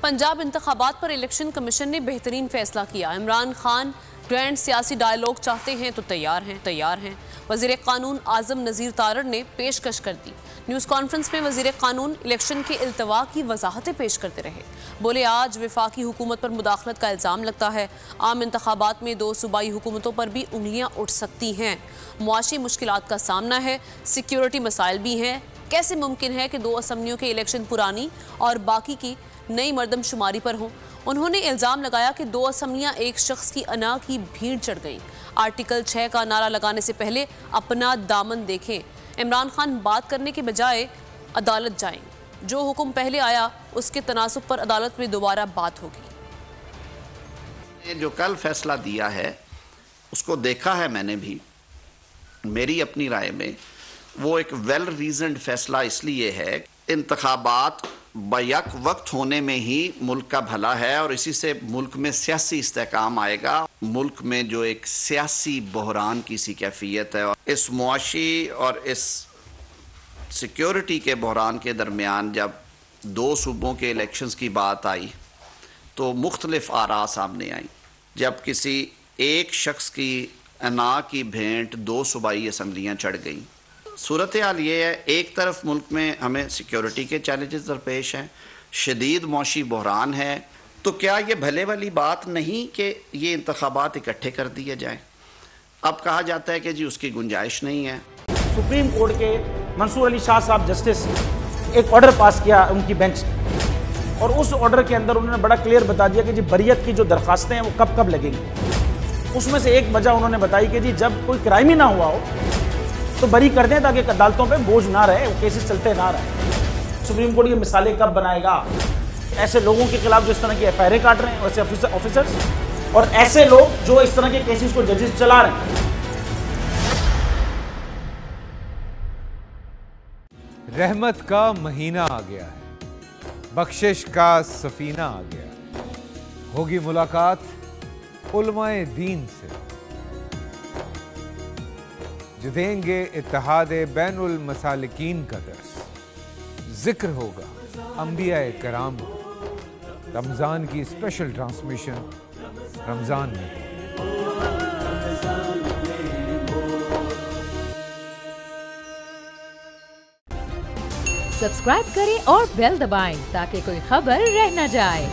पंजाब इंतखाबात पर election commission ने बेहतरीन फैसला किया। इमरान खान ग्रैंड सियासी डायलॉग चाहते हैं तो तैयार हैं। वज़ीर कानून आज़म नज़ीर तारड़ ने पेशकश कर दी। न्यूज़ कॉन्फ्रेंस में वज़ीर कानून इलेक्शन के इल्तवा की वजाहतें पेश करते रहे। बोले, आज वफाकी हुकूमत पर मुदाखलत का इल्ज़ाम लगता है। आम इंतखाबात में 2 सूबाई हुकूमतों पर भी उंगलियाँ उठ सकती हैं। मुआशी मुश्किलात का सामना है, सिक्योरिटी मसाइल भी हैं। कैसे मुमकिन है कि 2 असम्बलियों के इलेक्शन पुरानी और बाकी की नई मर्दमशुमारी पर हों। उन्होंने इल्ज़ाम लगाया कि 2 असम्बलियाँ एक शख्स की अना की भीड़ चढ़ गई। आर्टिकल 6 का नारा लगाने से पहले अपना दामन देखें। इमरान खान बात करने के बजाय अदालत जाएं। जो हुक्म पहले आया उसके तनासुब पर अदालत में दोबारा बात होगी। जो कल फैसला दिया है उसको देखा है मैंने भी। मेरी अपनी राय में वो एक वेल रीजन्ड फैसला इसलिए है, इंतखाबात बैक वक्त होने में ही मुल्क का भला है और इसी से मुल्क में सियासी इस्तेहकाम आएगा। मुल्क में जो एक सियासी बहरान की सी कैफियत है, और इस मुआशी और इस सिक्योरिटी के बहरान के दरमियान जब 2 सूबों के इलेक्शंस की बात आई तो मुख्तलिफ आरा सामने आई। जब किसी एक शख्स की अना की भेंट 2 सूबाई असम्बलियाँ चढ़ गई। सूरत हाल ये है, एक तरफ मुल्क में हमें सिक्योरिटी के चैलेंजेस दरपेश हैं, शदीद मौशी बहरान है, तो क्या ये भले वाली बात नहीं कि ये इंतखाबात इकट्ठे कर दिए जाएं? अब कहा जाता है कि जी उसकी गुंजाइश नहीं है। सुप्रीम कोर्ट के मंसूर अली शाह साहब जस्टिस एक ऑर्डर पास किया उनकी बेंच, और उस ऑर्डर के अंदर उन्होंने बड़ा क्लियर बता दिया कि जी बरियत की जो दरखास्तें हैं वो कब कब लगेंगी। उसमें से एक वजह उन्होंने बताई कि जी जब कोई क्राइम ही ना हुआ हो तो बरी कर दें, ताकि अदालतों पे बोझ ना रहे, वो केसेस चलते ना रहे। सुप्रीम कोर्ट की मिसालें कब बनाएगा? ऐसे लोगों के खिलाफ जो इस तरह की एफआईआर काट रहे हैं, वैसे ऑफिसर्स, और ऐसे लोग जो इस तरह के केसेस को जजेस चला रहे हैं। रहमत का महीना आ गया है, बख्शिश का सफीना आ गया। होगी मुलाकात उलमाए दीन से, जो देंगे इत्तेहादे बैनुल मसालिकीन का दर्स। जिक्र होगा अंबियाए कराम का। रमजान की स्पेशल ट्रांसमिशन रमजान में। सब्सक्राइब करें और बेल दबाएं ताकि कोई खबर रह न जाए।